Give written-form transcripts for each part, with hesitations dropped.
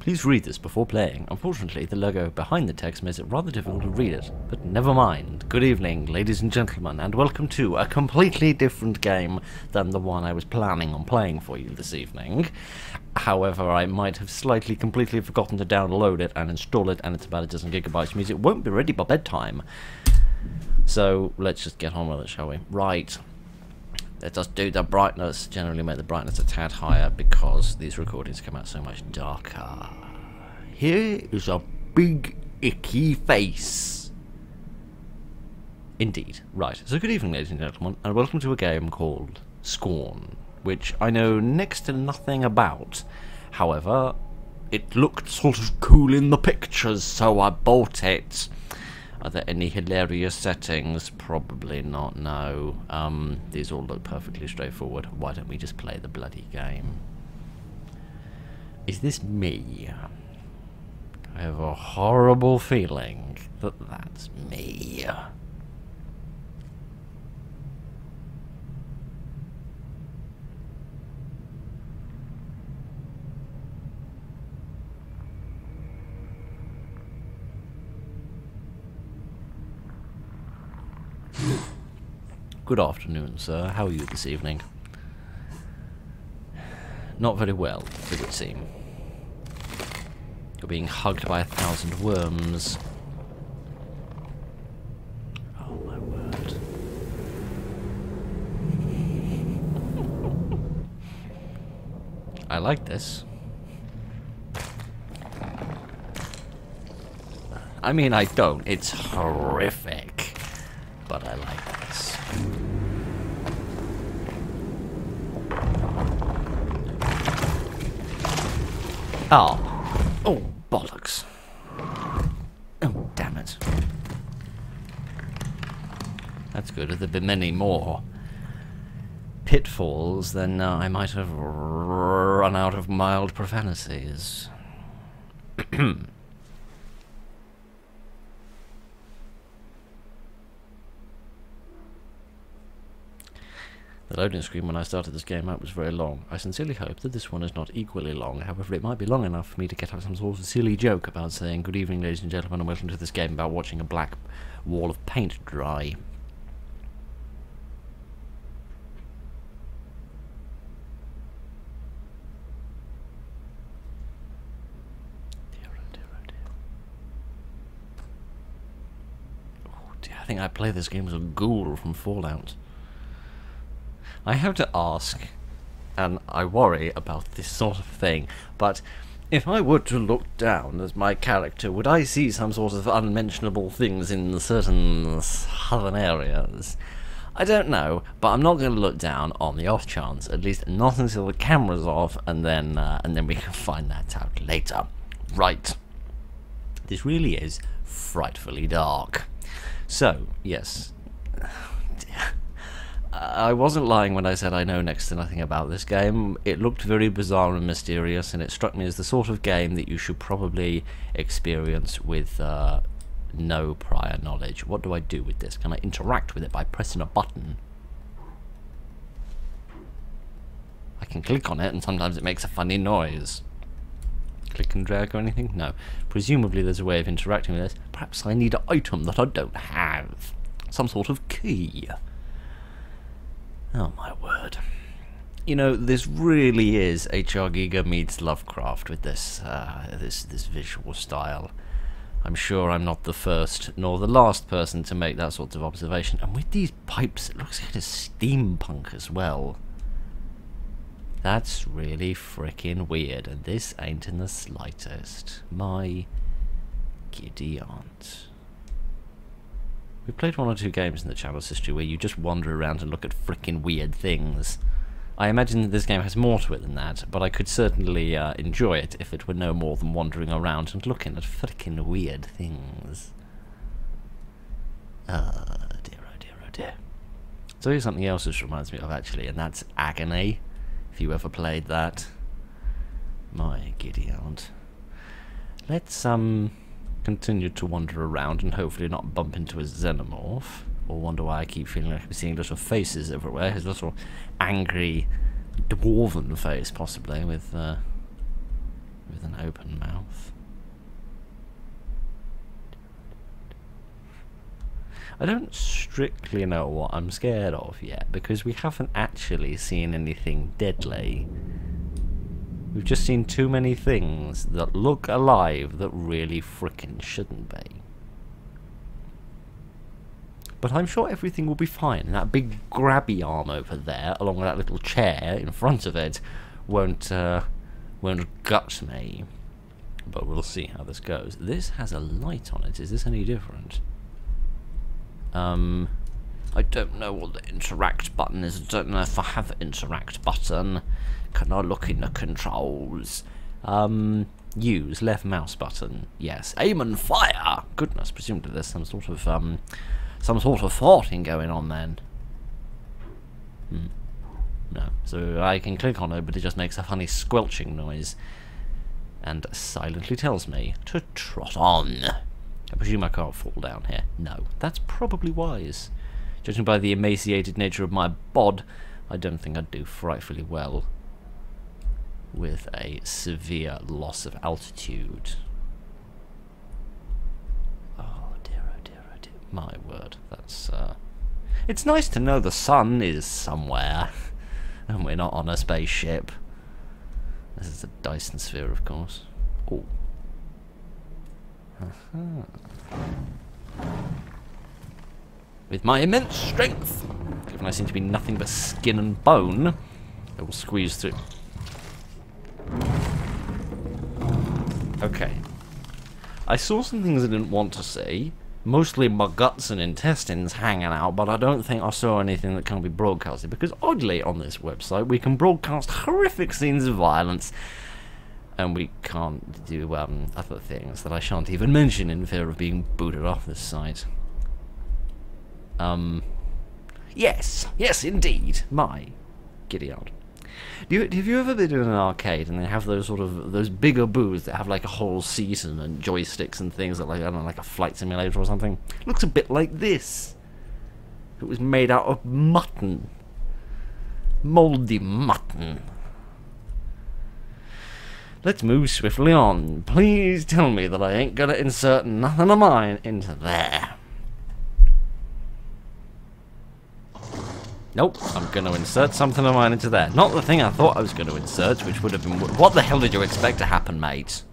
Please read this before playing. Unfortunately, the logo behind the text makes it rather difficult to read it, but never mind. Good evening, ladies and gentlemen, and welcome to a completely different game than the one I was planning on playing for you this evening. However, I might have completely forgotten to download it and install it, and it's about a dozen gigabytes, which means it won't be ready by bedtime. So, let's just get on with it, shall we? Right. Let us do the brightness. Generally make the brightness a tad higher because these recordings come out so much darker. Here is a big icky face. Indeed. Right. So good evening, ladies and gentlemen, and welcome to a game called Scorn, which I know next to nothing about. However, it looked sort of cool in the pictures, so I bought it. Are there any hilarious settings? Probably not, no. These all look perfectly straightforward. Why don't we just play the bloody game? Is this me? I have a horrible feeling that that's me. Good afternoon, sir. How are you this evening? Not very well, it would seem. You're being hugged by 1,000 worms. Oh my word. I like this. I mean, I don't. It's horrific. But I like this. Oh, bollocks. Oh, damn it. That's good. If there'd been many more pitfalls, then I might have run out of mild profanities. The loading screen when I started this game out was very long. I sincerely hope that this one is not equally long. However, it might be long enough for me to get out some sort of silly joke about saying, "Good evening, ladies and gentlemen, and welcome to this game about watching a black wall of paint dry." Dear, oh dear, oh dear. Oh dear, I think I play this game as a ghoul from Fallout. I have to ask, and I worry about this sort of thing, but if I were to look down as my character, would I see some sort of unmentionable things in certain southern areas? I don't know, but I'm not going to look down on the off chance, at least not until the camera's off, and then we can find that out later. Right. This really is frightfully dark. So, yes. I wasn't lying when I said I know next to nothing about this game. It looked very bizarre and mysterious, and it struck me as the sort of game that you should probably experience with no prior knowledge. What do I do with this? Can I interact with it by pressing a button? I can click on it, and sometimes it makes a funny noise. Click and drag or anything? No. Presumably there's a way of interacting with this. Perhaps I need an item that I don't have. Some sort of key. Oh my word. You know, this really is H.R. Giger meets Lovecraft with this this visual style. I'm sure I'm not the first nor the last person to make that sort of observation. And with these pipes, it looks kind of steampunk as well. That's really frickin' weird, and this ain't in the slightest. My giddy aunt. We played one or two games in the channel's history where you just wander around and look at frickin' weird things. I imagine that this game has more to it than that, but I could certainly enjoy it if it were no more than wandering around and looking at frickin' weird things. Dear, oh dear, oh dear. So here's something else this reminds me of, actually, and that's Agony, if you ever played that. My giddy aunt. Let's, continue to wander around and hopefully not bump into a xenomorph, or wonder why I keep feeling like I'm seeing little faces everywhere. His little angry dwarven face, possibly, with an open mouth. I don't strictly know what I'm scared of yet, because we haven't actually seen anything deadly. We've just seen too many things that look alive that really frickin' shouldn't be. But I'm sure everything will be fine, and that big grabby arm over there, along with that little chair in front of it, won't gut me. But we'll see how this goes. This has a light on it. Is this any different? I don't know what the interact button is. I don't know if I have an interact button. Can I look in the controls? Use left mouse button. Yes. Aim and fire. Goodness, presumably there's some sort of farting going on then. No. So I can click on it, but it just makes a funny squelching noise, and silently tells me to trot on. I presume I can't fall down here. No, that's probably wise. Judging by the emaciated nature of my bod, I don't think I'd do frightfully well with a severe loss of altitude. Oh dear, oh dear, oh dear. My word, that's, It's nice to know the sun is somewhere, and we're not on a spaceship. This is a Dyson sphere, of course. Oh. With my immense strength, given I seem to be nothing but skin and bone, I will squeeze through. Okay. I saw some things I didn't want to see, mostly my guts and intestines hanging out, but I don't think I saw anything that can't be broadcasted, because oddly on this website we can broadcast horrific scenes of violence, and we can't do other things that I shan't even mention in fear of being booted off this site. Yes, indeed. My giddy old. Have you ever been in an arcade and they have those bigger booths that have like a whole season and joysticks and things that, like, I don't know, like a flight simulator or something? It looks a bit like this. It was made out of mutton. Mouldy mutton. Let's move swiftly on. Please tell me that I ain't gonna insert nothing of mine into there. Nope, I'm gonna insert something of mine into there. Not the thing I thought I was gonna insert, which would have been... What the hell did you expect to happen, mate?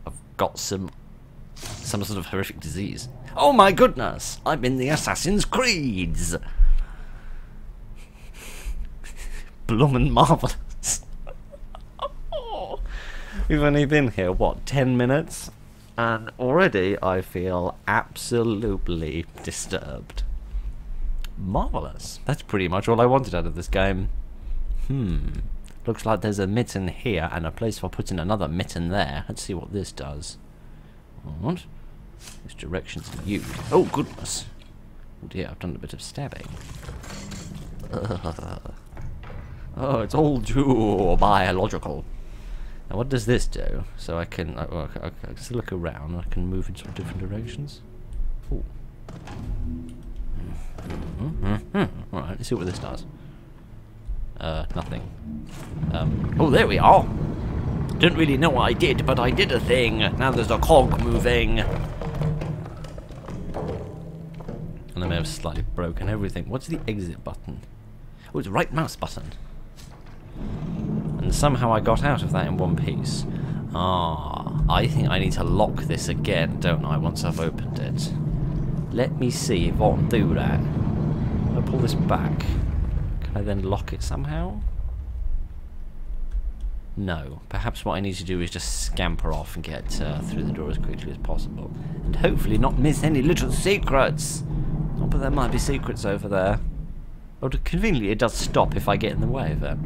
I've got some sort of horrific disease. Oh my goodness! I'm in the Assassin's Creeds! Bloomin' marvellous. We've only been here, what, 10 minutes? And already I feel absolutely disturbed. Marvellous. That's pretty much all I wanted out of this game. Looks like there's a mitten here and a place for putting another mitten there. Let's see what this does. What? This direction's viewed. Oh, goodness. Oh dear, I've done a bit of stabbing. Oh, it's all too biological. Now what does this do? So I can just look around. I can move in some different directions. Ooh. Alright, let's see what this does. Nothing. Oh, there we are! Don't really know what I did, but I did a thing. Now there's a cog moving. And I may have slightly broken everything. What's the exit button? Oh, it's the right mouse button. And somehow I got out of that in one piece. Ah, I think I need to lock this again, don't I, once I've opened it. Let me see if I can do that. I'll pull this back. Can I then lock it somehow? No. Perhaps what I need to do is just scamper off and get through the door as quickly as possible. And hopefully not miss any little secrets! Oh, but there might be secrets over there. Oh, conveniently it does stop if I get in the way of it.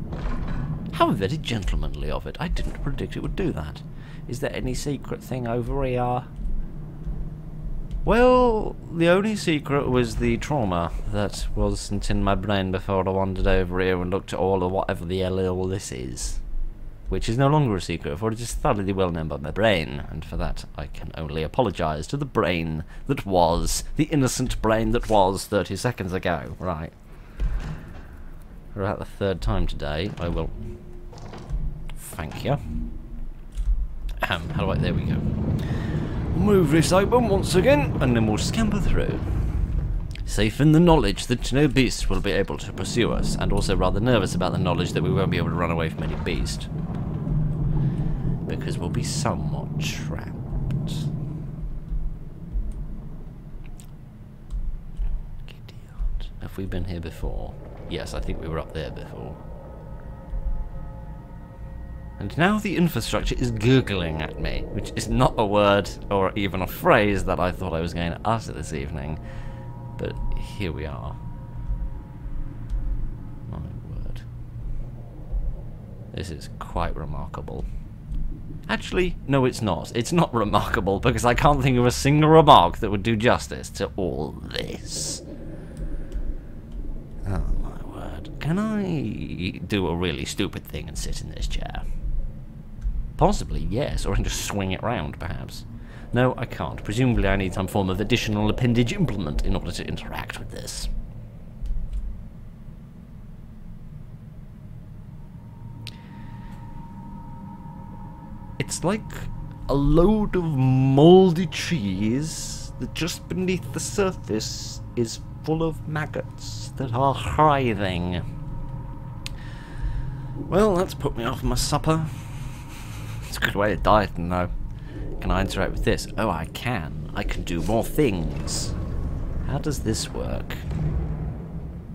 How very gentlemanly of it. I didn't predict it would do that. Is there any secret thing over here? Well, the only secret was the trauma that wasn't in my brain before I wandered over here and looked at all of whatever the hell all this is. Which is no longer a secret, for it is thoroughly well known by my brain, and for that I can only apologise to the brain that was, the innocent brain that was 30 seconds ago. Right. For about the third time today, I will thank you. How do I... there we go. Move this open once again, and then we'll scamper through. Safe in the knowledge that no beast will be able to pursue us, and also rather nervous about the knowledge that we won't be able to run away from any beast. Because we'll be somewhat trapped. Have we been here before? Yes, I think we were up there before. And now the infrastructure is gurgling at me, which is not a word or even a phrase that I thought I was going to utter this evening. But here we are. My word. This is quite remarkable. Actually, no it's not. It's not remarkable because I can't think of a single remark that would do justice to all this. Oh my word. Can I do a really stupid thing and sit in this chair? Possibly, yes, or I can just swing it round, perhaps. No, I can't. Presumably I need some form of additional appendage implement in order to interact with this. It's like a load of mouldy cheese that just beneath the surface is full of maggots that are writhing. Well, that's put me off my supper. It's a good way of dieting, though. Can I interact with this? Oh, I can. I can do more things. How does this work?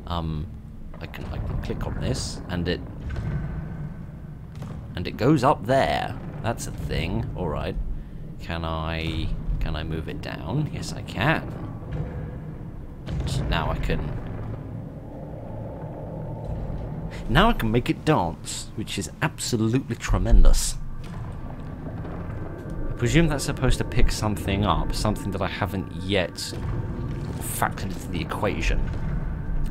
I can click on this, and it goes up there. That's a thing. All right. Can I move it down? Yes, I can. And now I can make it dance, which is absolutely tremendous. I presume that's supposed to pick something up, something that I haven't yet factored into the equation.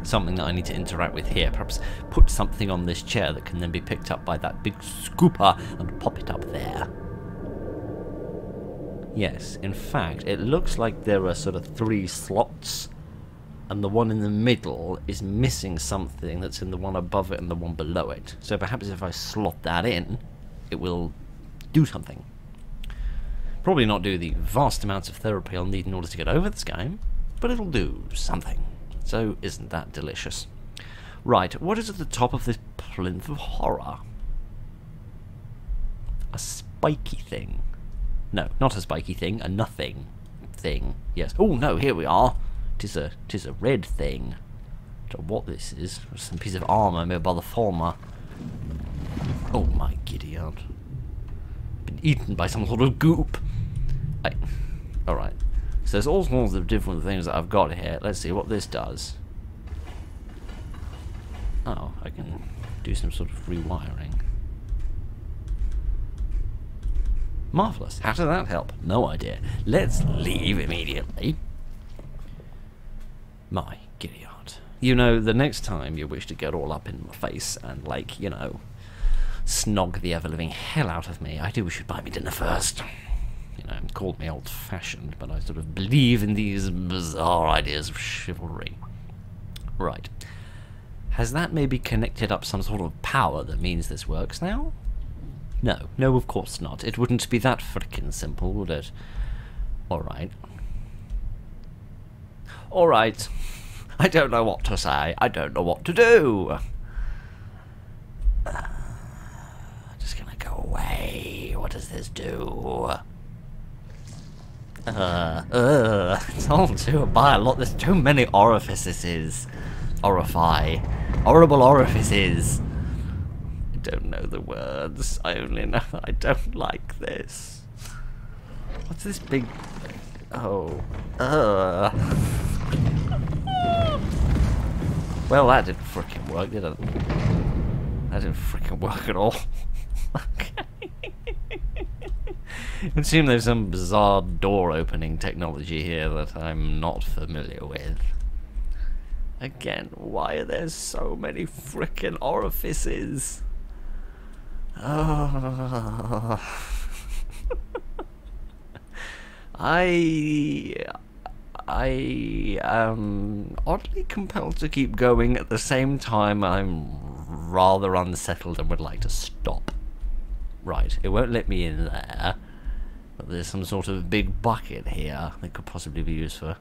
Something that I need to interact with here. Perhaps put something on this chair that can then be picked up by that big scooper and pop it up there. Yes, in fact, it looks like there are sort of 3 slots, and the one in the middle is missing something that's in the one above it and the one below it. So perhaps if I slot that in, it will do something. Probably not do the vast amounts of therapy I'll need in order to get over this game, but it'll do something. So isn't that delicious? Right, what is at the top of this plinth of horror? A spiky thing. No, not a spiky thing, a nothing thing. Yes. Oh no, here we are. Tis a red thing. I don't know what this is. Some piece of armour made by the former. Oh my giddy aunt. Been eaten by some sort of goop. Alright. So there's all sorts of different things that I've got here. Let's see what this does. Oh, I can do some sort of rewiring. Marvellous. How does that help? No idea. Let's leave immediately. My giddy aunt. You know, the next time you wish to get all up in my face and, like, you know, snog the ever-living hell out of me, I do wish you'd buy me dinner first. You know, called me old-fashioned, but I sort of believe in these bizarre ideas of chivalry. Right. Has that maybe connected up some sort of power that means this works now? No. No, of course not. It wouldn't be that frickin' simple, would it? Alright. Alright. I don't know what to say. I don't know what to do. Just gonna go away. What does this do? It's all too by a lot. There's too many orifices. Orify. Horrible orifices. I don't know the words. I only know that I don't like this. What's this big... Oh. Well, that didn't frickin' work, did it? That didn't frickin' work at all. Okay. It would seem there's some bizarre door opening technology here that I'm not familiar with. Again, why are there so many frickin' orifices? Oh. I am oddly compelled to keep going. At the same time, I'm rather unsettled and would like to stop. Right, it won't let me in there. But there's some sort of big bucket here that could possibly be used for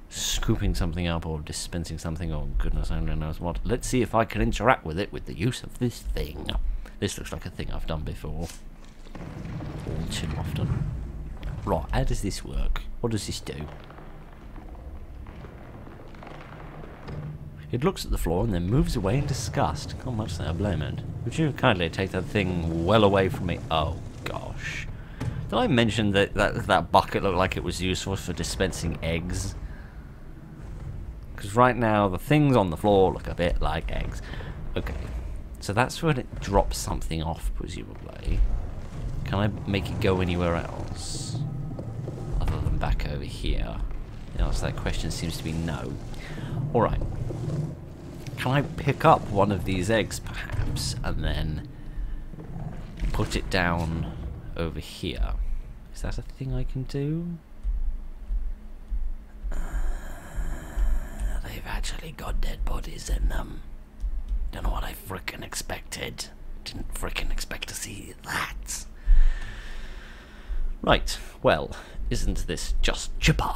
scooping something up or dispensing something, or goodness only knows what. Let's see if I can interact with it with the use of this thing. This looks like a thing I've done before. All too often. Right, how does this work? What does this do? It looks at the floor and then moves away in disgust. Can't much say I blame it. Would you kindly take that thing well away from me? Oh, gosh. Did I mention that that bucket looked like it was useful for dispensing eggs? Because right now, the things on the floor look a bit like eggs. Okay. So that's when it drops something off, presumably. Can I make it go anywhere else? Other than back over here? The answer to that question seems to be no. Alright. Can I pick up one of these eggs, perhaps, and then put it down over here? Is that a thing I can do? They've actually got dead bodies in them. Don't know what I frickin' expected. Didn't frickin' expect to see that. Right, well, isn't this just chipper?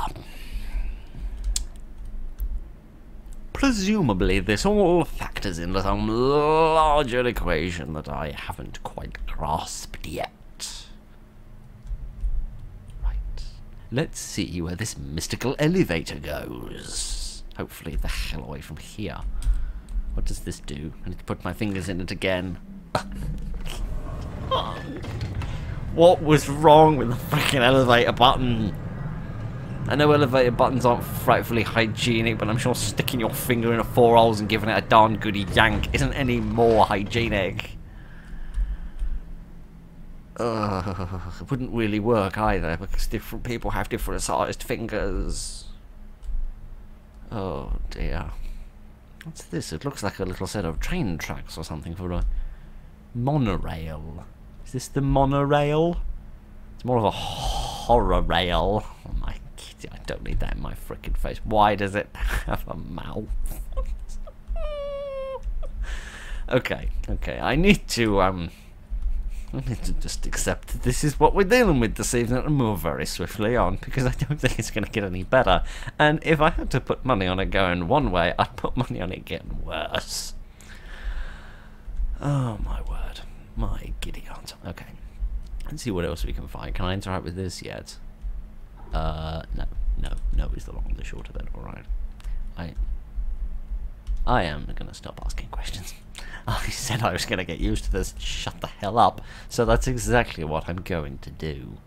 Presumably this all factors into some larger equation that I haven't quite grasped yet. Right, let's see where this mystical elevator goes. Hopefully the hell away from here. What does this do? I need to put my fingers in it again. What was wrong with the freaking elevator button? I know elevator buttons aren't frightfully hygienic, but I'm sure sticking your finger in a 4 holes and giving it a darn goody yank isn't any more hygienic. It wouldn't really work either, because different people have different sized fingers. Oh dear. What's this? It looks like a little set of train tracks or something for a monorail. Is this the monorail? It's more of a horror rail. Oh my god, I don't need that in my frickin' face. Why does it have a mouth? Okay, I need to just accept that this is what we're dealing with this evening and move very swiftly on, because I don't think it's going to get any better. And if I had to put money on it going one way, I'd put money on it getting worse. Oh my word. My giddy aunt. Okay. Let's see what else we can find. Can I interact with this yet? No is the long and the short of it. Alright. I am going to stop asking questions. I said I was going to get used to this. Shut the hell up. So that's exactly what I'm going to do.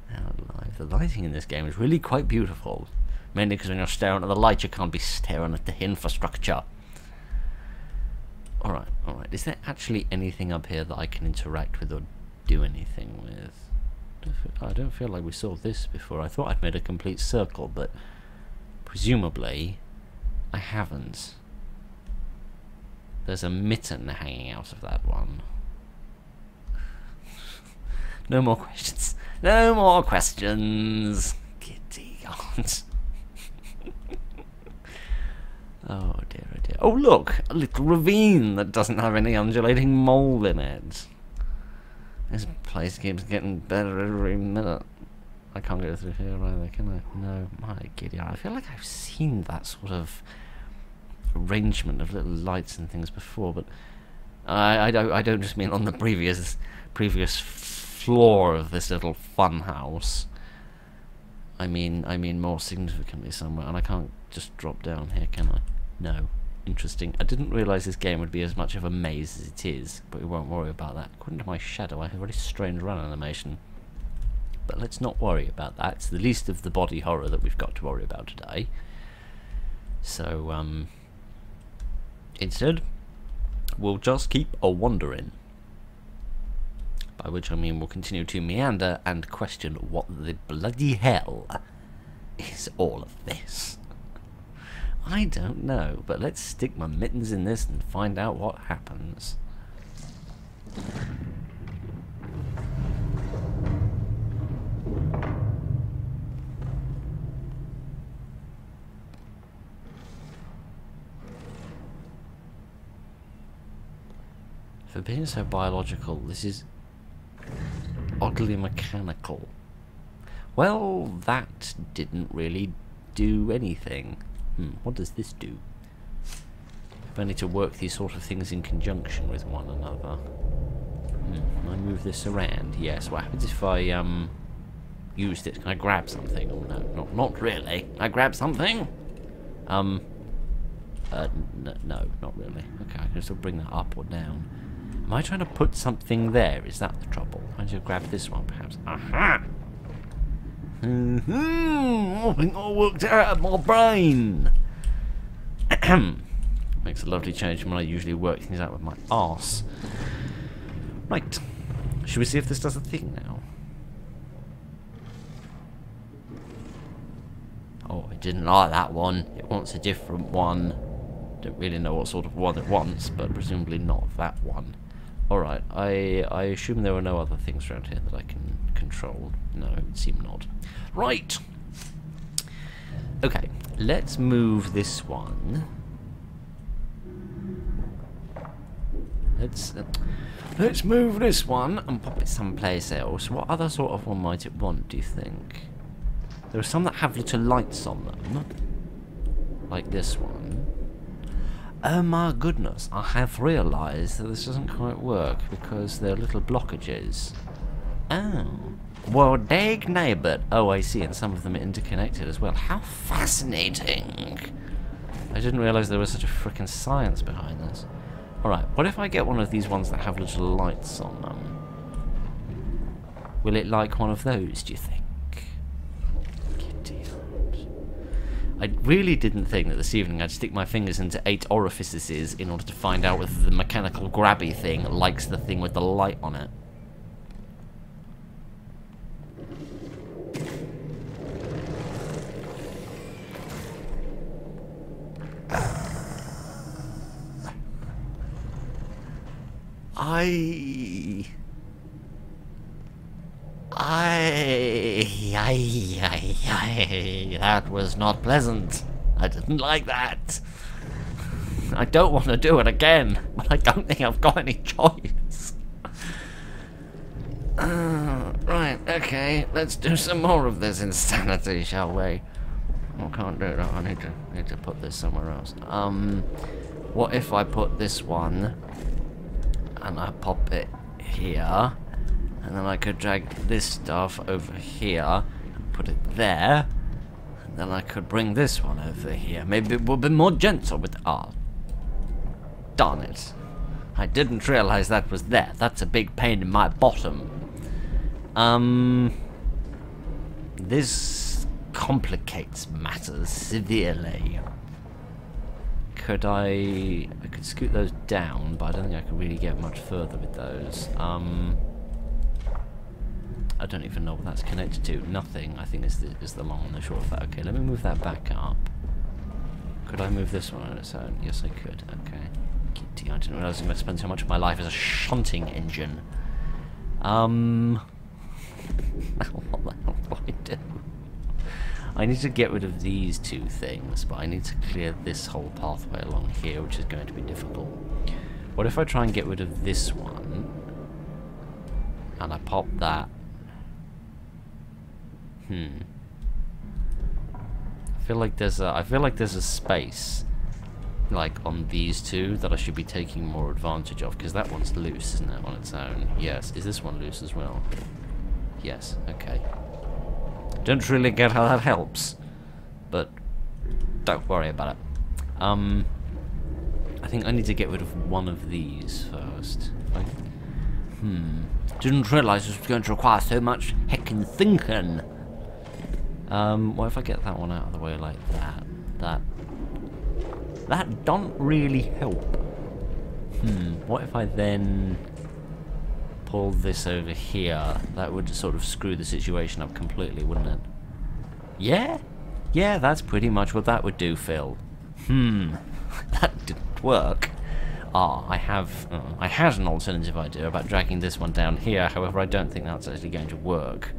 Now, the lighting in this game is really quite beautiful. Mainly because when you're staring at the light, you can't be staring at the infrastructure. Alright. Is there actually anything up here that I can interact with or do anything with? I don't feel like we saw this before. I thought I'd made a complete circle, but presumably I haven't. There's a mitten hanging out of that one. No more questions. No more questions. Giddy aunt. Oh dear, oh dear. Oh look! A little ravine that doesn't have any undulating mold in it. This place keeps getting better every minute. I can't go through here either, can I? No, my giddy aunt. I feel like I've seen that sort of arrangement of little lights and things before, but I don't just mean on the previous floor of this little fun house. I mean more significantly somewhere, and I can't just drop down here, can I? No. Interesting. I didn't realise this game would be as much of a maze as it is, but we won't worry about that. According to my shadow, I have a very strange run animation. But let's not worry about that. It's the least of the body horror that we've got to worry about today. So, instead, we'll just keep a-wandering. By which I mean we'll continue to meander and question what the bloody hell is all of this. I don't know, but let's stick my mittens in this and find out what happens. For being so biological, this is oddly mechanical. Well, that didn't really do anything. What does this do? If I need to work these sort of things in conjunction with one another. Can I move this around? Yes. What happens if I use this? Can I grab something? Oh no, not really. Can I grab something? No, not really. Okay, I can still bring that up or down. Am I trying to put something there? Is that the trouble? I need to grab this one, perhaps. Aha! It all worked out of my brain. Makes a lovely change from when I usually work things out with my arse. Right. Should we see if this does a thing now? Oh, it didn't like that one. It wants a different one. Don't really know what sort of one it wants, but presumably not that one. Alright, I assume there are no other things around here that I can control. No, it would seem not. Right! Okay, let's move this one. Let's move this one and pop it someplace else. What other sort of one might it want, do you think? There are some that have little lights on them. Like this one. Oh my goodness, I have realised that this doesn't quite work because there are little blockages. Oh. Well, dag neighbour. Oh, I see, and some of them are interconnected as well. How fascinating. I didn't realise there was such a frickin' science behind this. Alright, what if I get one of these ones that have little lights on them? Will it like one of those, do you think? I really didn't think that this evening I'd stick my fingers into 8 orifices in order to find out whether the mechanical grabby thing likes the thing with the light on it. That was not pleasant. I didn't like that. I don't want to do it again, but I don't think I've got any choice. Right, okay, let's do some more of this insanity, shall we? I can't do that. I need to put this somewhere else. What if I put this one and I pop it here, and then I could drag this stuff over here and put it there, and then I could bring this one over here. Maybe it would be more gentle with... Oh, darn it. I didn't realise that was there. That's a big pain in my bottom. This complicates matters severely. I could scoot those down, but I don't think I can really get much further with those. I don't even know what that's connected to. Nothing, I think, is the long and the short of that. Okay, let me move that back up. Could I move this one on its own? Yes, I could. Okay. I didn't realise I was going to spend so much of my life as a shunting engine. What the hell do I do? I need to get rid of these 2 things, but I need to clear this whole pathway along here, which is going to be difficult. What if I try and get rid of this one, and I pop that? I feel like there's a space, like on these 2, that I should be taking more advantage of, because that one's loose, isn't it, on its own? Yes. Is this one loose as well? Yes. Okay. Don't really get how that helps, but don't worry about it. I think I need to get rid of one of these first. Didn't realise this was going to require so much heckin' thinking. What if I get that one out of the way like that? That don't really help. What if I then pull this over here? That would sort of screw the situation up completely, wouldn't it? Yeah? Yeah, that's pretty much what that would do, Phil. That didn't work. I had an alternative idea about dragging this one down here, however I don't think that's actually going to work.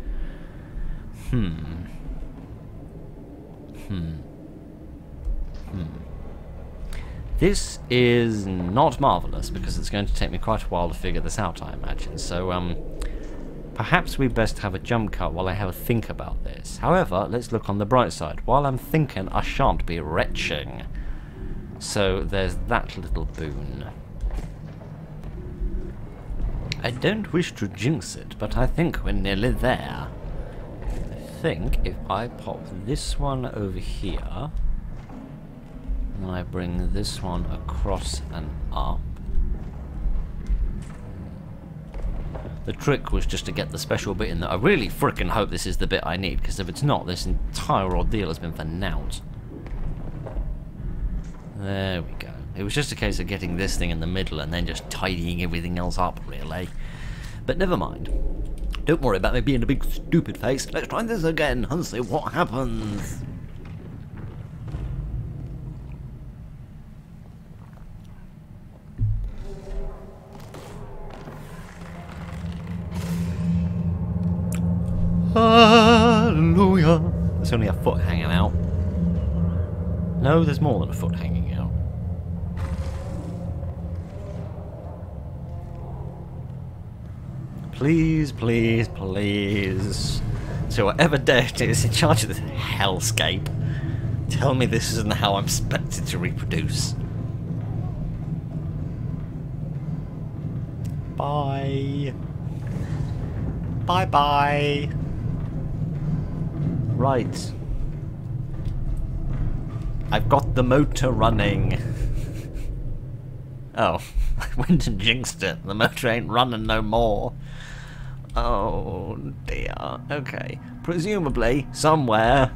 This is not marvellous, because it's going to take me quite a while to figure this out, I imagine. So, Perhaps we best have a jump cut while I have a think about this. However, let's look on the bright side. While I'm thinking, I shan't be retching. So there's that little boon. I don't wish to jinx it, but I think we're nearly there. I think if I pop this one over here, and I bring this one across and up. The trick was just to get the special bit in there. I really frickin' hope this is the bit I need, because if it's not, this entire ordeal has been for naught. There we go. It was just a case of getting this thing in the middle and then just tidying everything else up, really. But never mind. Don't worry about me being a big stupid face. Let's try this again and see what happens. Hallelujah. There's only a foot hanging out. No, there's more than a foot hanging out. Please, please, please. So whatever deity is in charge of this hellscape, tell me this isn't how I'm expected to reproduce. Bye. Bye-bye. Right. I've got the motor running. Oh, I went and jinxed it. The motor ain't running no more. Oh dear. Okay. Presumably, somewhere,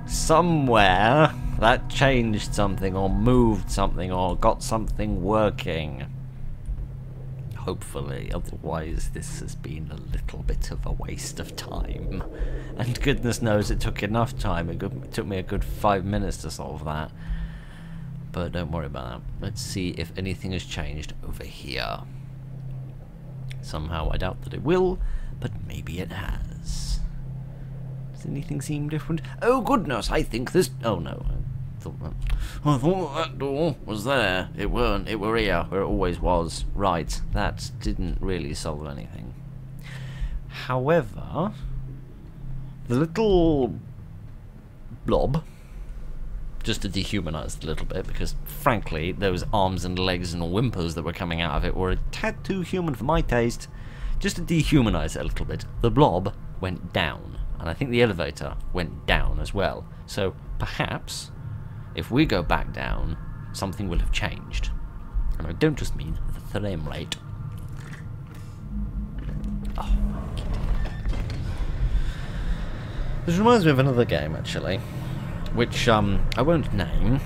that changed something or moved something or got something working. Hopefully, otherwise this has been a little bit of a waste of time. And goodness knows it took enough time. It took me a good 5 minutes to solve that. But don't worry about that. Let's see if anything has changed over here. Somehow I doubt that it will, but maybe it has. Does anything seem different? Oh goodness, I think this... Oh no. I thought that door was there. It weren't. It were here, where it always was. Right, that didn't really solve anything. However, the little blob, just to dehumanize it a little bit, because frankly, those arms and legs and whimpers that were coming out of it were a tad too human for my taste. Just to dehumanize it a little bit, the blob went down, and I think the elevator went down as well. So perhaps, if we go back down, something will have changed. And I don't just mean the frame rate. Oh. This reminds me of another game, actually, which I won't name.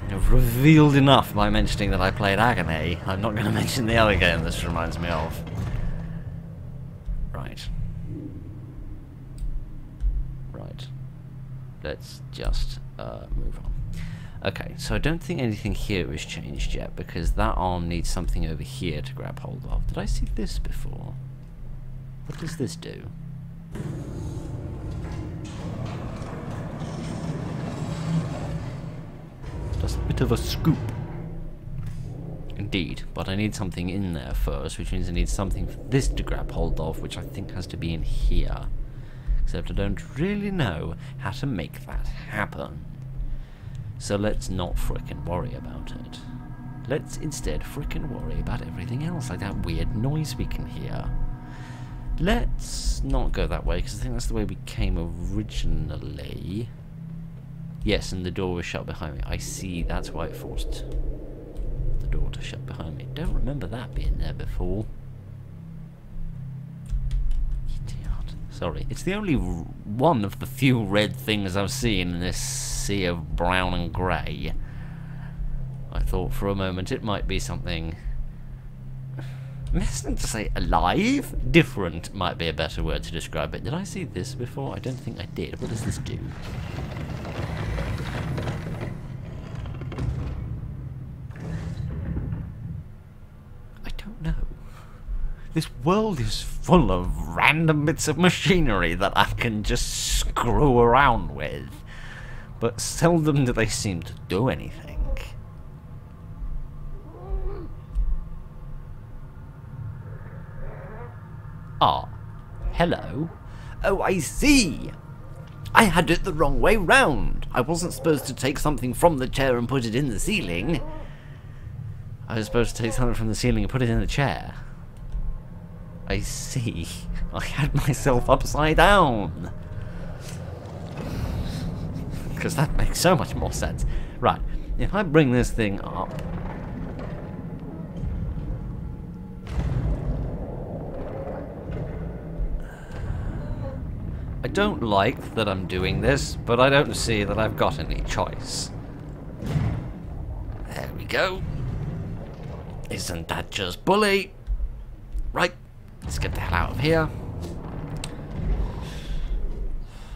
I've revealed enough by mentioning that I played Agony. I'm not going to mention the other game this reminds me of. Right. Right. Let's just move on. Okay, so I don't think anything here has changed yet, because that arm needs something over here to grab hold of. Did I see this before? What does this do? Just a bit of a scoop. Indeed, but I need something in there first, which means I need something for this to grab hold of, which I think has to be in here. Except I don't really know how to make that happen. So let's not frickin' worry about it. Let's instead frickin' worry about everything else, like that weird noise we can hear. Let's not go that way, because I think that's the way we came originally. Yes, and the door was shut behind me. I see, that's why it forced the door to shut behind me. Don't remember that being there before. Idiot. Sorry. It's the only one of the few red things I've seen in this sea of brown and grey. I thought for a moment it might be something... I'm hesitant to say alive? Different might be a better word to describe it. Did I see this before? I don't think I did. What does this do? I don't know. This world is full of random bits of machinery that I can just screw around with. But seldom do they seem to do anything. Ah, hello. Oh, I see. I had it the wrong way round. I wasn't supposed to take something from the chair and put it in the ceiling. I was supposed to take something from the ceiling and put it in the chair. I see. I had myself upside down. Because that makes so much more sense. Right, if I bring this thing up... I don't like that I'm doing this, but I don't see that I've got any choice. There we go. Isn't that just bully? Right, let's get the hell out of here.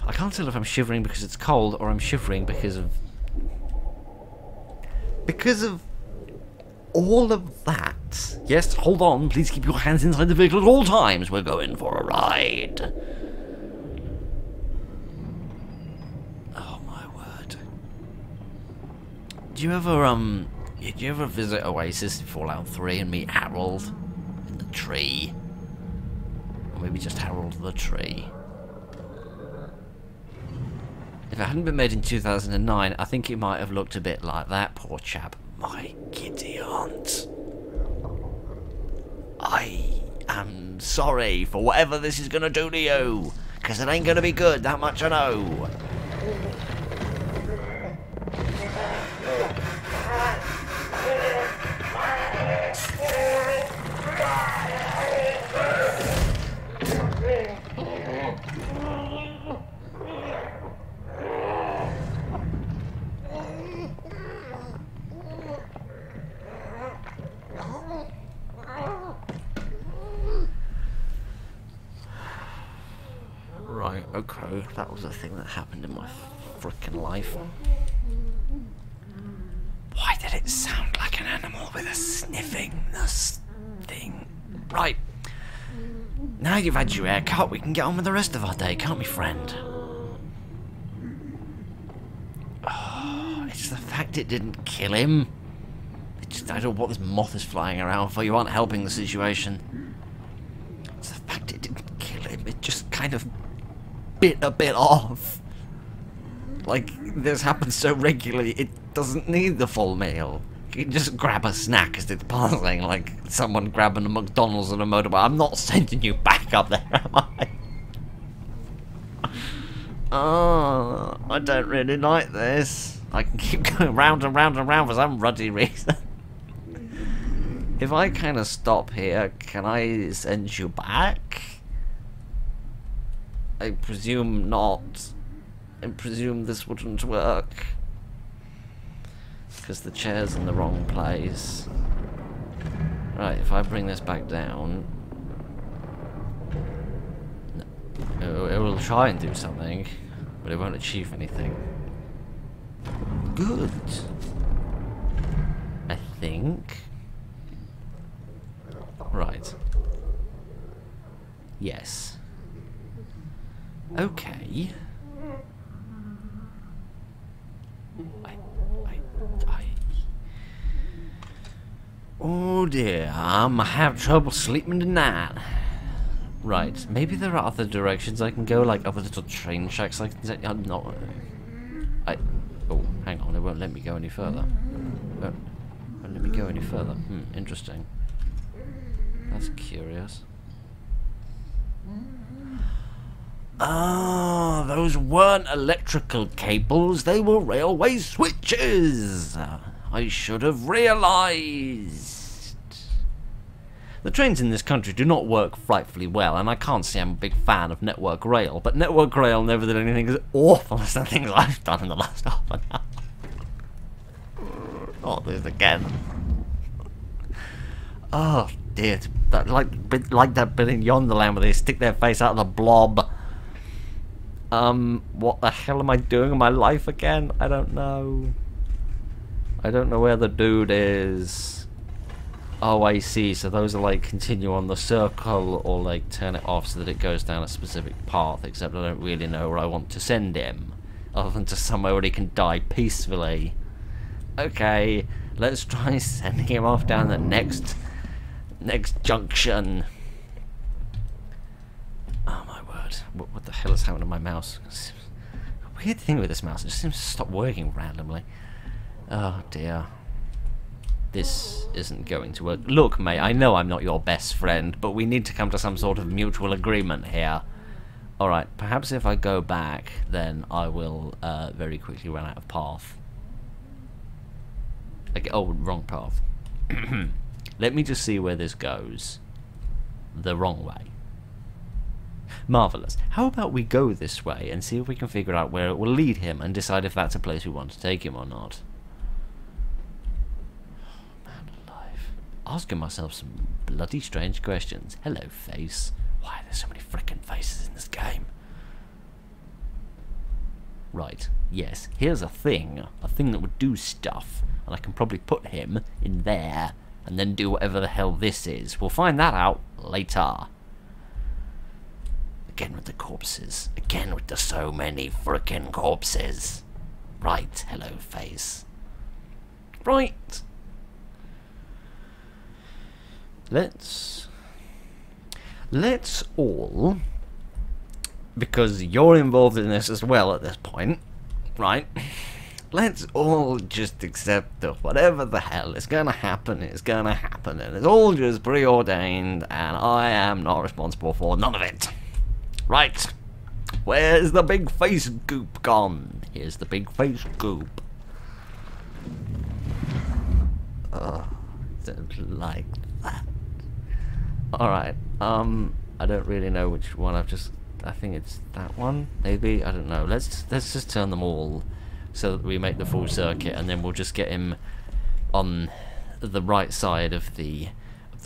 I can't tell if I'm shivering because it's cold or I'm shivering because of... all of that. Yes, hold on. Please keep your hands inside the vehicle at all times. We're going for a ride. Oh my word. Do you ever visit Oasis in Fallout 3 and meet Harold in the tree? Or maybe just Harold the tree. If it hadn't been made in 2009, I think it might have looked a bit like that, poor chap. My kitty aunt. I am sorry for whatever this is gonna do to you, because it ain't gonna be good, that much I know. Right, okay, that was a thing that happened in my frickin' life. Why did it sound like an animal with a sniffingness thing? Right, now you've had your haircut, we can get on with the rest of our day, can't we, friend? Oh, it's the fact it didn't kill him. I don't know what this moth is flying around for, you aren't helping the situation. It's the fact it didn't kill him, it just kind of bit a bit off. Like, this happens so regularly, it doesn't need the full meal. You can just grab a snack as it's passing, like someone grabbing a McDonald's on a motorbike. I'm not sending you back up there, am I? Oh, I don't really like this. I can keep going round and round and round for some ruddy reason. If I kind of stop here, can I send you back? I presume not. I presume this wouldn't work. Because the chair's in the wrong place. Right, if I bring this back down... No, it will try and do something, but it won't achieve anything. Good. I think. Right. Yes. Okay. Oh dear, I have trouble sleeping tonight. Right, maybe there are other directions I can go, like other little train tracks I can take. I'm not... Oh, hang on, it won't let me go any further. Won't let me go any further. Interesting. That's curious. Ah, those weren't electrical cables, they were railway switches! I should have realised. The trains in this country do not work frightfully well, and I can't say I'm a big fan of Network Rail, but Network Rail never did anything as awful as the things I've done in the last half an hour. Not this again. Oh dear, like that bit in Yonderland where they stick their face out of the blob. What the hell am I doing in my life again? I don't know. I don't know where the dude is. Oh, I see. So those are like continue on the circle or like turn it off so that it goes down a specific path, except I don't really know where I want to send him. Other than to somewhere where he can die peacefully. Okay, let's try sending him off down the next junction. Oh my God, what the hell is happening to my mouse? Weird thing with this mouse, it just seems to stop working randomly. Oh dear. This isn't going to work. Look, mate, I know I'm not your best friend, but we need to come to some sort of mutual agreement here. Alright, perhaps if I go back, then I will very quickly run out of path. Okay, oh, wrong path. Let me just see where this goes. The wrong way. Marvellous. How about we go this way and see if we can figure out where it will lead him and decide if that's a place we want to take him or not. Oh, man alive. Asking myself some bloody strange questions. Hello, face. Why are there so many frickin' faces in this game? Right, yes, here's a thing that would do stuff, and I can probably put him in there, and then do whatever the hell this is. We'll find that out later. Again with the corpses. Again with the so many frickin' corpses. Right, hello face. Right. Let's all, because you're involved in this as well at this point, right? Let's all just accept that whatever the hell is gonna happen, and it's all just preordained, and I am not responsible for none of it. Right. Where's the big face goop gone? Here's the big face goop. Oh, don't like that. Alright, I don't really know which one I think it's that one, maybe, I don't know. Let's just turn them all so that we make the full circuit, and then we'll just get him on the right side of the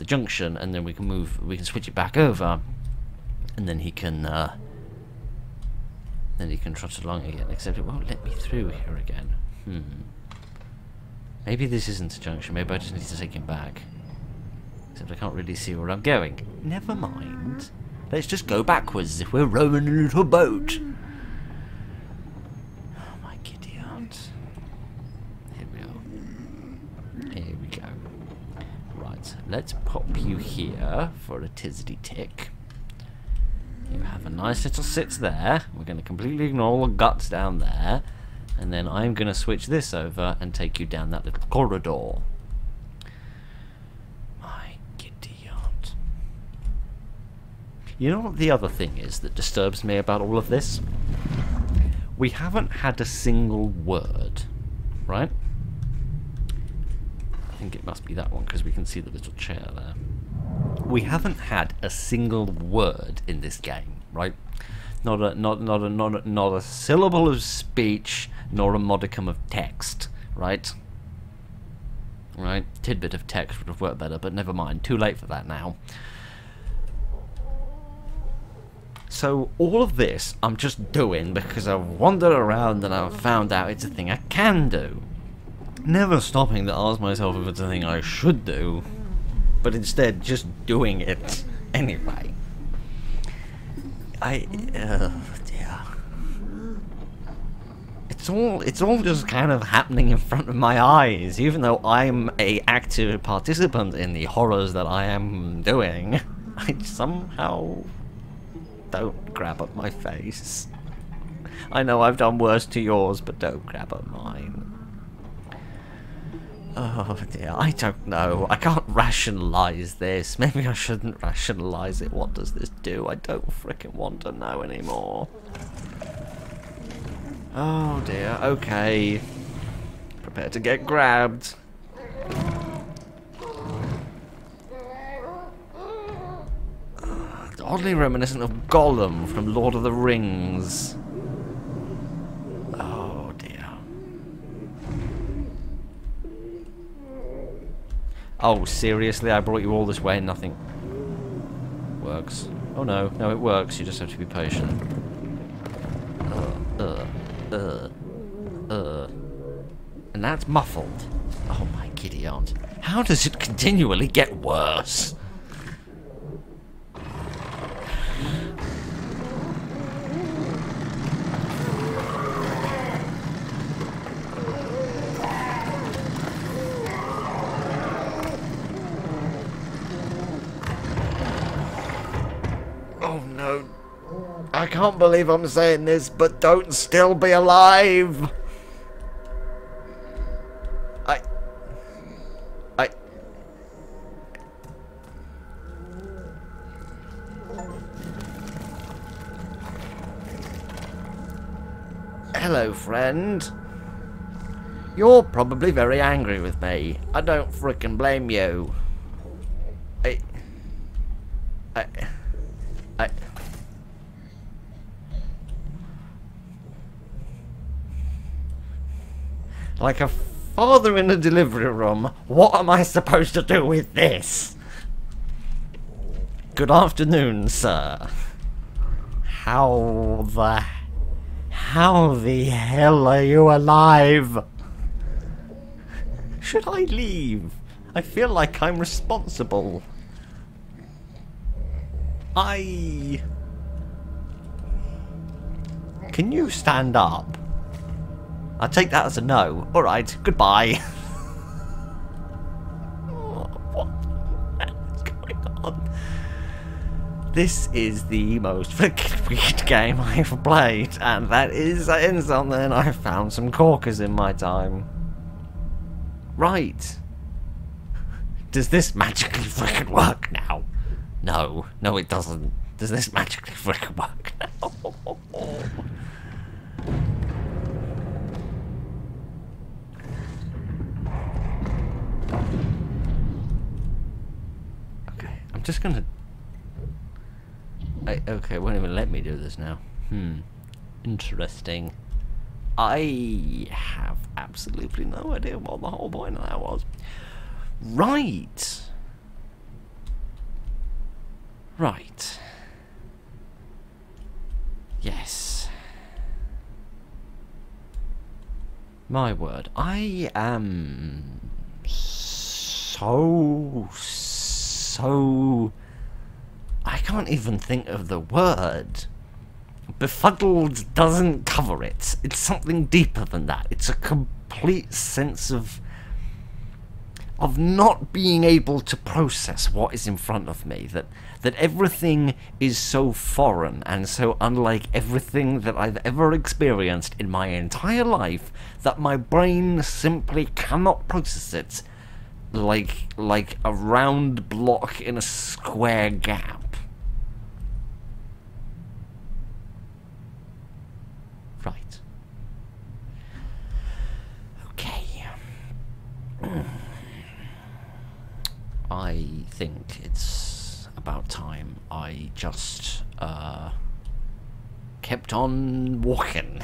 junction, and then we can switch it back over, and then he can trot along again, except it won't let me through here again. Maybe this isn't a junction, maybe I just need to take him back. Except I can't really see where I'm going. Never mind. Let's just go backwards as if we're rowing a little boat. Oh my giddy aunt. Here we are. Here we go. Right, let's pop you here for a tizzity tick. You have a nice little sit there. We're going to completely ignore all the guts down there. And then I'm going to switch this over and take you down that little corridor. My giddy aunt. You know what the other thing is that disturbs me about all of this? We haven't had a single word, right? I think it must be that one because we can see the little chair there. We haven't had a single word in this game, right? Not a syllable of speech, nor a modicum of text, right? Right? Tidbit of text would have worked better, but never mind. Too late for that now. So all of this I'm just doing because I've wandered around and I've found out it's a thing I can do. Never stopping to ask myself if it's a thing I should do, but instead just doing it anyway. Dear. It's all just kind of happening in front of my eyes, even though I'm a active participant in the horrors that I am doing. I somehow don't grab at my face. I know I've done worse to yours, but don't grab at mine. Oh dear, I don't know. I can't rationalise this. Maybe I shouldn't rationalise it. What does this do? I don't frickin' want to know anymore. Oh dear, okay. Prepare to get grabbed. Oddly reminiscent of Gollum from Lord of the Rings. Oh dear. Oh, seriously? I brought you all this way and nothing works. Oh no, no, it works. You just have to be patient. And that's muffled. Oh my giddy aunt. How does it continually get worse? Oh no. I can't believe I'm saying this, but don't still be alive! I... Hello, friend. You're probably very angry with me. I don't frickin' blame you. Like a father in a delivery room, what am I supposed to do with this? Good afternoon, sir. How the hell are you alive? Should I leave? I feel like I'm responsible. Can you stand up? I'll take that as a no. Alright, goodbye. What's going on? This is the most freaking weird game I ever played, and that is saying something. I found some corkers in my time. Right. Does this magically freaking work now? No. No, it doesn't. Does this magically freaking work now? Okay, I'm just gonna... okay, won't even let me do this now. Interesting. I have absolutely no idea what the whole point of that was. Right. Right. Yes. My word, I am so I can't even think of the word. Befuddled doesn't cover it. It's something deeper than that. It's a complete sense of not being able to process what is in front of me. That everything is so foreign and so unlike everything that I've ever experienced in my entire life that my brain simply cannot process it like a round block in a square gap. Right. Okay. I think it's about time I just kept on walking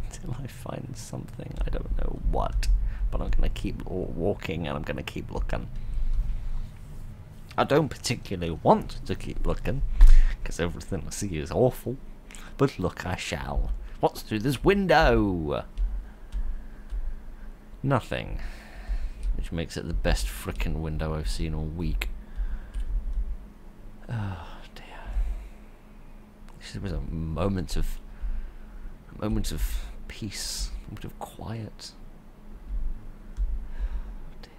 until I find something. I don't know what, but I'm gonna keep walking and I'm gonna keep looking. I don't particularly want to keep looking because everything I see is awful, but look I shall. What's through this window? Nothing. Which makes it the best frickin' window I've seen all week. Oh dear. There was a moment of peace, a moment of quiet. Oh dear.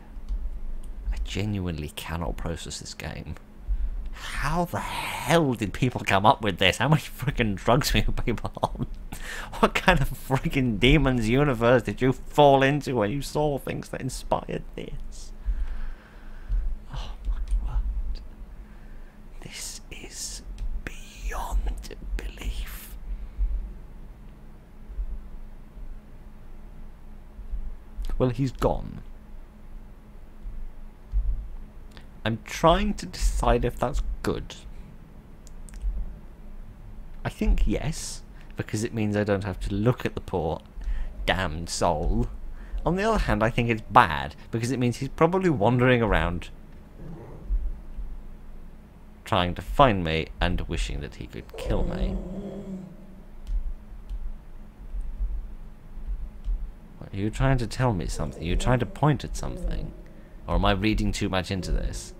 I genuinely cannot process this game. How the hell did people come up with this? How much frickin' drugs were people on? What kind of frickin' demon's universe did you fall into when you saw things that inspired this? Oh my word. This is beyond belief. Well, he's gone. I'm trying to decide if that's good. I think yes, because it means I don't have to look at the poor damned soul. On the other hand, I think it's bad, because it means he's probably wandering around trying to find me and wishing that he could kill me. What, are you trying to tell me something? Are you trying to point at something? Or am I reading too much into this?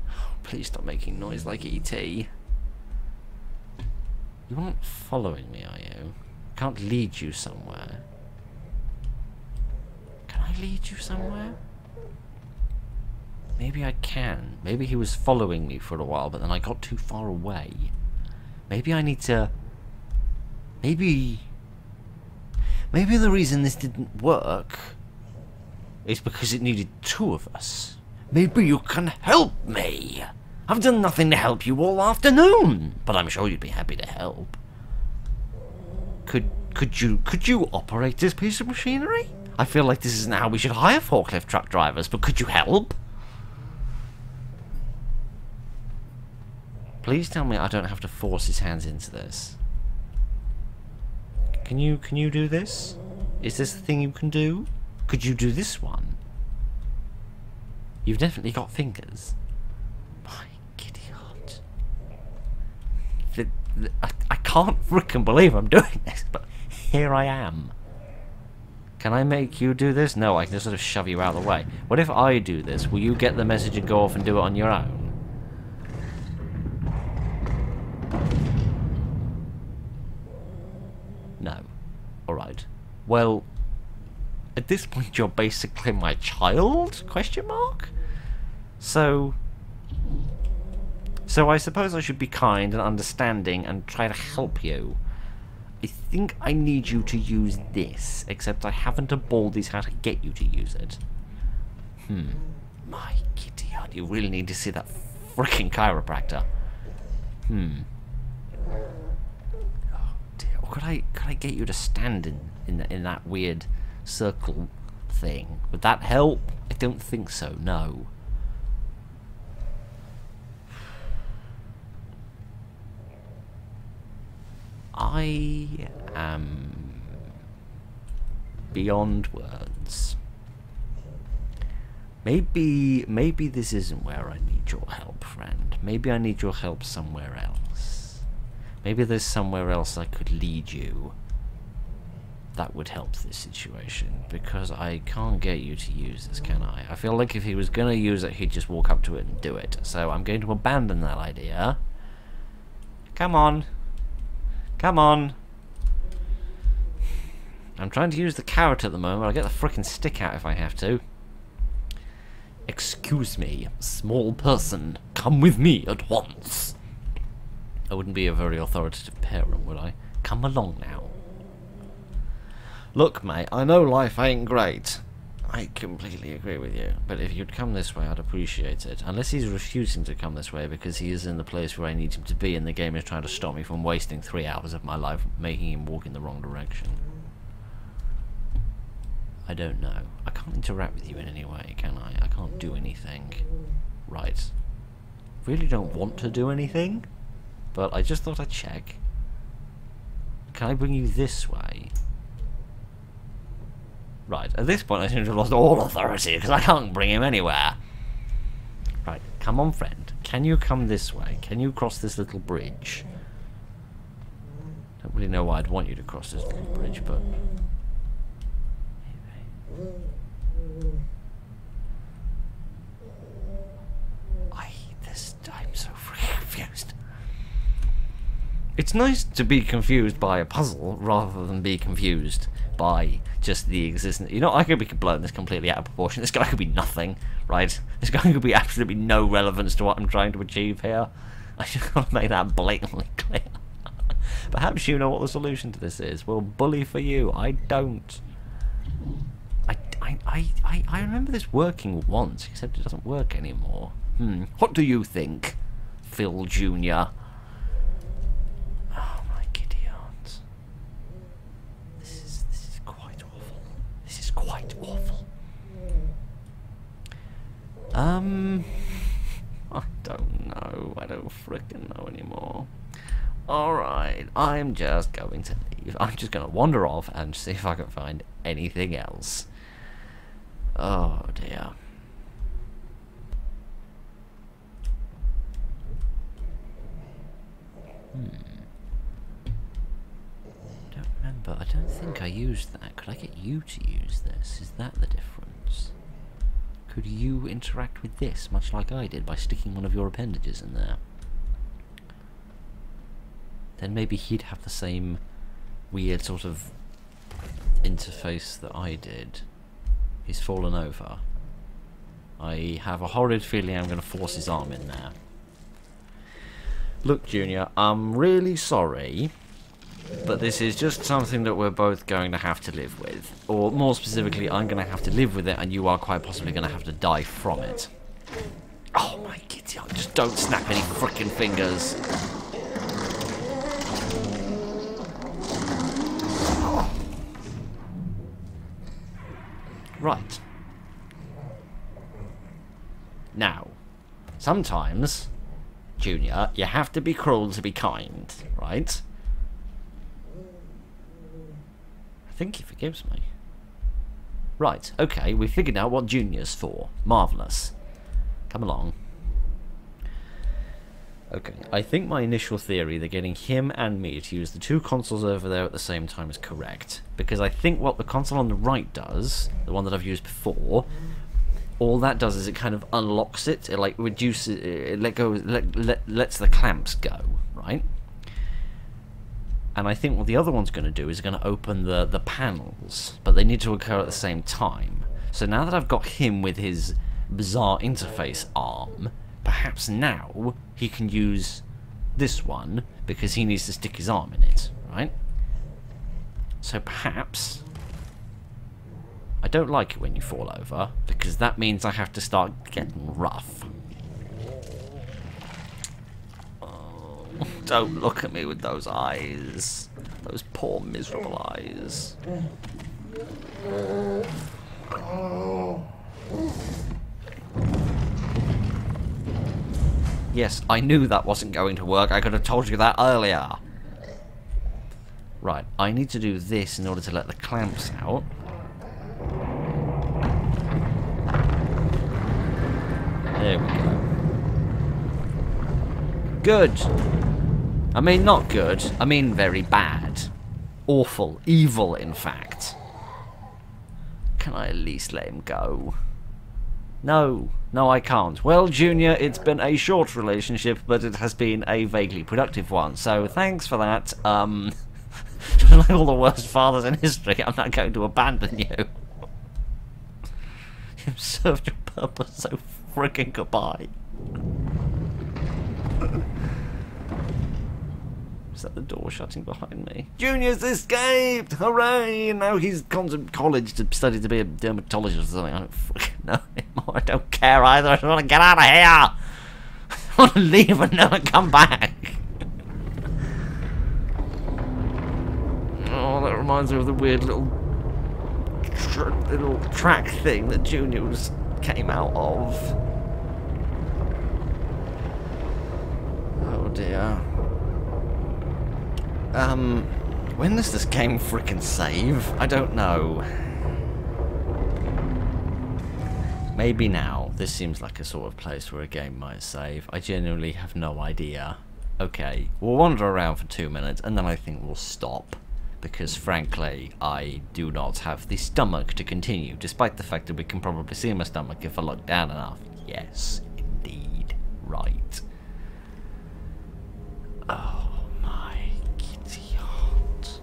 Oh, please stop making noise like E.T. You aren't following me, are you? I can't lead you somewhere. Can I lead you somewhere? Maybe I can. Maybe he was following me for a while, but then I got too far away. Maybe I need to... Maybe the reason this didn't work is because it needed two of us. Maybe you can help me. I've done nothing to help you all afternoon, but I'm sure you'd be happy to help. Could you operate this piece of machinery? I feel like this isn't how we should hire forklift truck drivers, but could you help? Please tell me I don't have to force his hands into this. Can you do this? Is this the thing you can do? Could you do this one? You've definitely got fingers. My giddy heart. I can't frickin' believe I'm doing this, but here I am. Can I make you do this? No, I can just sort of shove you out of the way. What if I do this? Will you get the message and go off and do it on your own? No. Alright. Well, at this point you're basically my child? Question mark? So I suppose I should be kind and understanding and try to help you. I think I need you to use this, except I haven't a baldies how to get you to use it. My kitty heart, you really need to see that freaking chiropractor. Oh dear. Or could I get you to stand in that weird circle thing? Would that help? I don't think so, no. I am beyond words. Maybe this isn't where I need your help, friend. Maybe I need your help somewhere else. Maybe there's somewhere else I could lead you that would help this situation, because I can't get you to use this, can I? I feel like if he was gonna use it, he'd just walk up to it and do it. So I'm going to abandon that idea. Come on. Come on. I'm trying to use the carrot at the moment. I'll get the frickin' stick out if I have to. Excuse me, small person. Come with me at once. I wouldn't be a very authoritative parent, would I? Come along now. Look, mate, I know life ain't great. I completely agree with you. But if you'd come this way, I'd appreciate it. Unless he's refusing to come this way because he is in the place where I need him to be and the game is trying to stop me from wasting 3 hours of my life making him walk in the wrong direction. I don't know. I can't interact with you in any way, can I? I can't do anything. Right. Really don't want to do anything, but I just thought I'd check. Can I bring you this way? Right, at this point I seem to have lost all authority because I can't bring him anywhere. Right, come on, friend. Can you come this way? Can you cross this little bridge? Don't really know why I'd want you to cross this little bridge, but... I'm so freaking confused. It's nice to be confused by a puzzle rather than be confused by just the existence. You know, I could be blowing this completely out of proportion. This guy could be nothing, right? This guy could be absolutely no relevance to what I'm trying to achieve here. I just gotta make that blatantly clear. Perhaps you know what the solution to this is. Well, bully for you. I don't. I remember this working once, except it doesn't work anymore. What do you think, Phil Jr.? Oh my giddy aunt. This is quite awful. This is quite awful. I don't know. I don't frickin' know anymore. Alright, I'm just going to leave. I'm just going to wander off and see if I can find anything else. Oh dear. I don't remember. I don't think I used that. Could I get you to use this? Is that the difference? Could you interact with this, much like I did, by sticking one of your appendages in there? Then maybe he'd have the same weird sort of interface that I did. He's fallen over. I have a horrid feeling I'm going to force his arm in there. Look, Junior, I'm really sorry, but this is just something that we're both going to have to live with. Or more specifically, I'm going to have to live with it, and you are quite possibly going to have to die from it. Oh my Gideon, just don't snap any frickin' fingers. Right. Now, sometimes, Junior, you have to be cruel to be kind, right? I think he forgives me. Right, okay, we figured out what Junior's for. Marvellous. Come along. Okay, I think my initial theory that getting him and me to use the two consoles over there at the same time is correct. Because I think what the console on the right does, the one that I've used before, all that does is it kind of unlocks it, it like reduces, it lets the clamps go, right? And I think what the other one's going to do is going to open the panels, but they need to occur at the same time. So now that I've got him with his bizarre interface arm, perhaps now he can use this one because he needs to stick his arm in it, right? So perhaps... I don't like it when you fall over because that means I have to start getting rough. Oh, don't look at me with those eyes. Those poor miserable eyes. Yes, I knew that wasn't going to work. I could have told you that earlier. Right, I need to do this in order to let the clamps out. There we go. Good. I mean, not good. I mean, very bad. Awful. Evil, in fact. Can I at least let him go? No. No, I can't. Well, Junior, it's been a short relationship, but it has been a vaguely productive one. So, thanks for that. Like all the worst fathers in history, I'm not going to abandon you. You've served your purpose, so freaking goodbye. Is that the door shutting behind me? Junior's escaped! Hooray! Now he's gone to college to study to be a dermatologist or something. I don't freaking know anymore. I don't care either. I just want to get out of here! I want to leave and never come back. Oh, that reminds me of the weird little track thing that Junior came out of. Oh dear. When does this game frickin' save? I don't know. Maybe now. This seems like a sort of place where a game might save. I genuinely have no idea. Okay, we'll wander around for 2 minutes and then I think we'll stop. Because frankly, I do not have the stomach to continue, despite the fact that we can probably see my stomach if I look down enough. Yes, indeed. Right. Oh my kitty heart.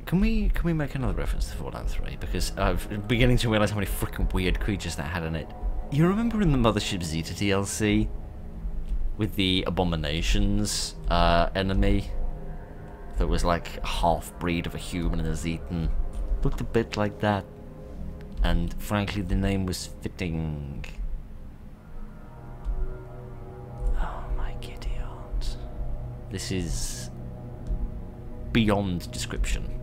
Can we make another reference to Fallout 3? Because I'm beginning to realise how many freaking weird creatures that had in it. You remember in the Mothership Zeta DLC? With the Abominations enemy that was like a half-breed of a human and a Zetan. Looked a bit like that. And frankly the name was fitting. Oh my giddy aunt. This is beyond description.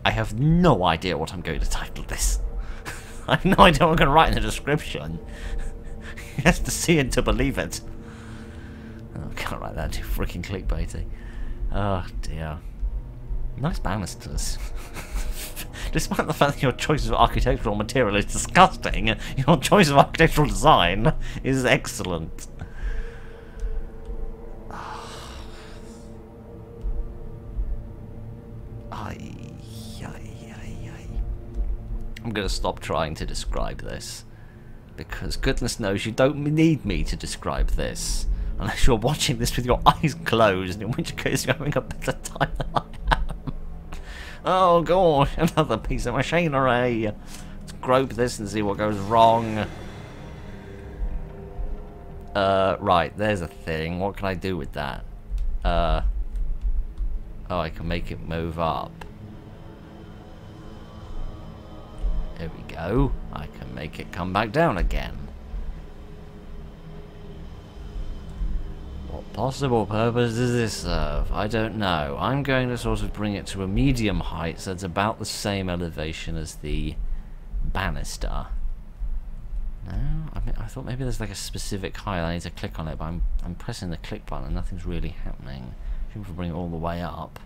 I have no idea what I'm going to title this. I have no idea what I'm going to write in the description. You have to see it to believe it. Oh, I can't write that too freaking clickbaity. Oh dear. Nice banisters. Despite the fact that your choice of architectural material is disgusting, your choice of architectural design is excellent. I'm going to stop trying to describe this. Because goodness knows you don't need me to describe this. Unless you're watching this with your eyes closed, in which case you're having a better time than I am. Oh god, another piece of machinery. Let's grope this and see what goes wrong. Right, there's a thing. What can I do with that? Oh, I can make it move up. There we go. I can make it come back down again. What possible purpose does this serve? I don't know. I'm going to sort of bring it to a medium height so it's about the same elevation as the banister. No? I thought maybe there's like a specific height I need to click on it, but I'm pressing the click button and nothing's really happening. I think if I bring it all the way up.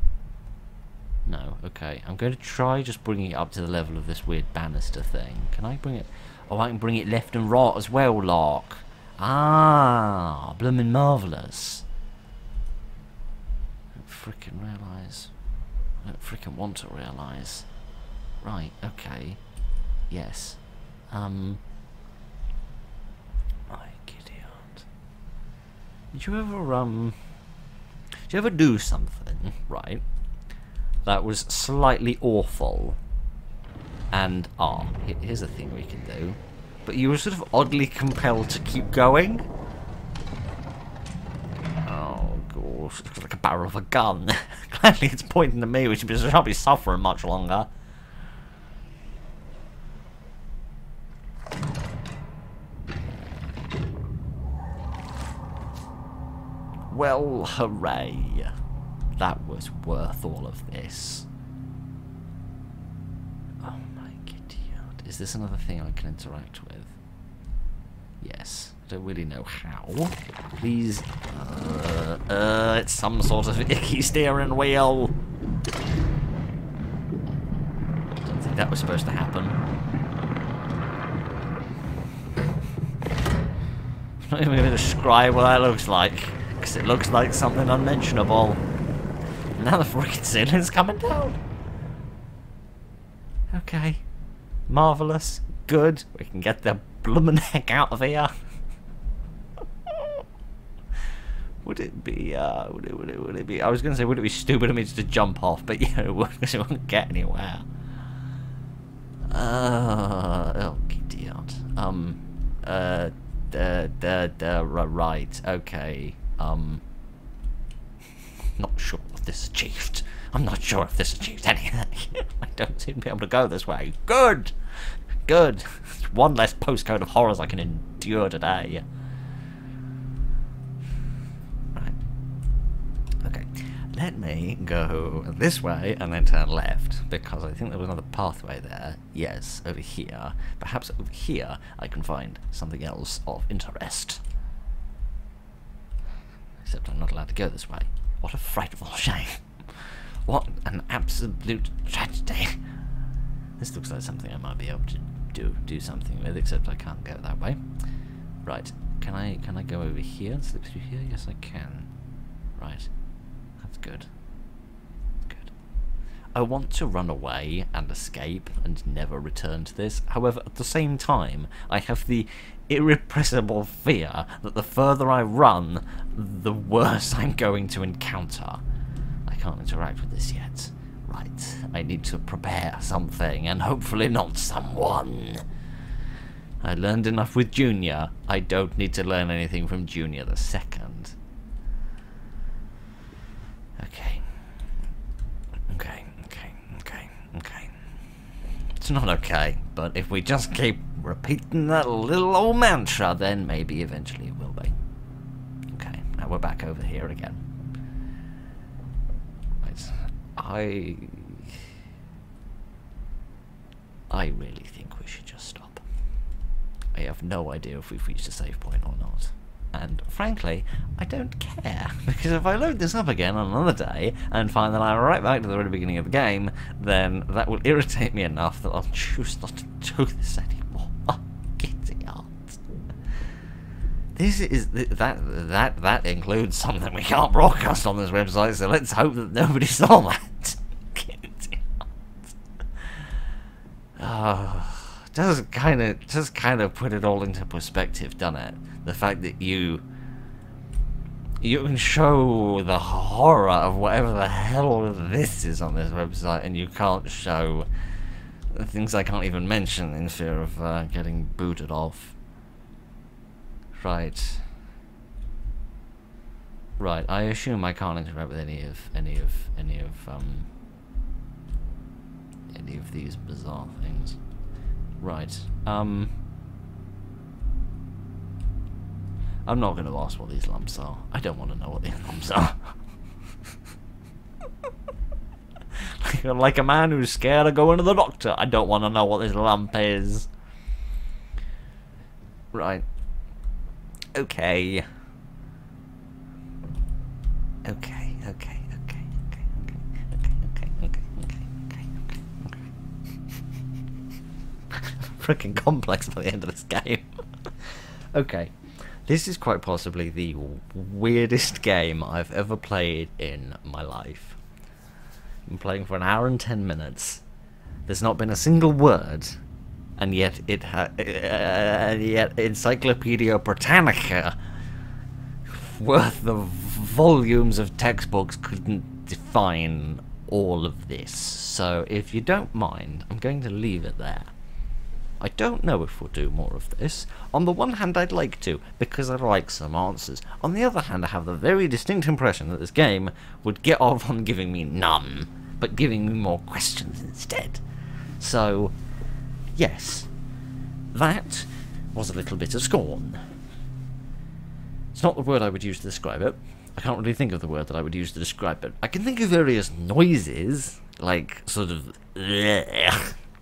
No, okay. I'm going to try just bringing it up to the level of this weird banister thing. Can I bring it... Oh, I can bring it left and right as well, Lark. Ah, bloomin' marvellous. I don't frickin' realise. I don't frickin' want to realise. Right, okay. Yes. My idiot. Did you ever do something, right, that was slightly awful? And, here's a thing we can do. But you were sort of oddly compelled to keep going. Oh, gosh. It's like a barrel of a gun. Gladly it's pointing at me, which means I shan't be suffering much longer. Well, hooray. That was worth all of this. Oh my god. Is this another thing I can interact with? Yes. I don't really know how. Please. It's some sort of icky steering wheel. Don't think that was supposed to happen. I'm not even going to describe what that looks like, because it looks like something unmentionable. Now the freaking ceiling's coming down. Okay. Marvellous. Good. We can get the bloomin' heck out of here. Would it be, would it be, I was going to say, would it be stupid of me just to jump off, but yeah, it would, because it wouldn't get anywhere. Oh, idiot. Right, okay, not sure if this achieved. I'm not sure if this achieved anything. I don't seem to be able to go this way. Good! Good! One less postcode of horrors I can endure today. Right. Okay. Let me go this way and then turn left, because I think there was another pathway there. Yes, over here. Perhaps over here I can find something else of interest. Except I'm not allowed to go this way. What a frightful shame. What an absolute tragedy. This looks like something I might be able to do something with, except I can't go that way. Right. Can I go over here and slip through here? Yes, I can. Right. That's good. Good. I want to run away and escape and never return to this. However, at the same time, I have the irrepressible fear that the further I run, the worse I'm going to encounter. I can't interact with this yet. Right, I need to prepare something, and hopefully not someone. I learned enough with Junior. I don't need to learn anything from Junior the second. Okay. Okay. It's not okay, but if we just keep repeating that little old mantra, then maybe eventually it will be. Okay, now we're back over here again. Right. I really think we should just stop. I have no idea if we've reached a save point or not. And frankly, I don't care, because if I load this up again on another day and find that I'm right back to the very beginning of the game, then that will irritate me enough that I'll choose not to do this anymore. Oh, idiot. This is that includes something we can't broadcast on this website, so let's hope that nobody saw that. Idiot. Oh. Just kind of put it all into perspective, doesn't it? The fact that you You can show the horror of whatever the hell this is on this website, and you can't show things I can't even mention in fear of getting booted off. Right. Right, I assume I can't interact with any of these bizarre things. Right. I'm not going to ask what these lumps are. I don't want to know what these lumps are. Like a man who's scared of going to the doctor. I don't want to know what this lump is. Right. Okay. Okay. Freaking complex by the end of this game. Okay. This is quite possibly the weirdest game I've ever played in my life. I've been playing for an hour and 10 minutes. There's not been a single word, and yet yet Encyclopedia Britannica, worth of volumes of textbooks, couldn't define all of this. So if you don't mind, I'm going to leave it there. I don't know if we'll do more of this. On the one hand, I'd like to, because I like some answers. On the other hand, I have the very distinct impression that this game would get off on giving me none, but giving me more questions instead. So, yes, that was a little bit of scorn. It's not the word I would use to describe it. I can't really think of the word that I would use to describe it. I can think of various noises, like sort of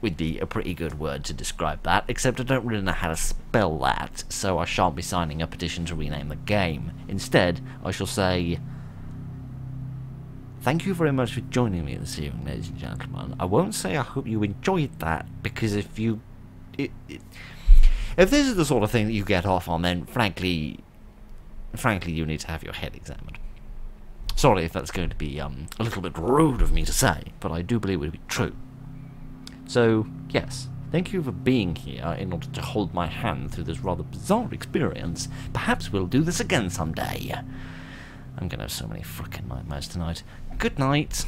would be a pretty good word to describe that, except I don't really know how to spell that, so I shan't be signing a petition to rename the game. Instead, I shall say, thank you very much for joining me this evening, ladies and gentlemen. I won't say I hope you enjoyed that, because if you... if this is the sort of thing that you get off on, then frankly you need to have your head examined. Sorry if that's going to be a little bit rude of me to say, but I do believe it would be true. So, yes, thank you for being here in order to hold my hand through this rather bizarre experience. Perhaps we'll do this again someday. I'm gonna have so many frickin' nightmares tonight. Good night.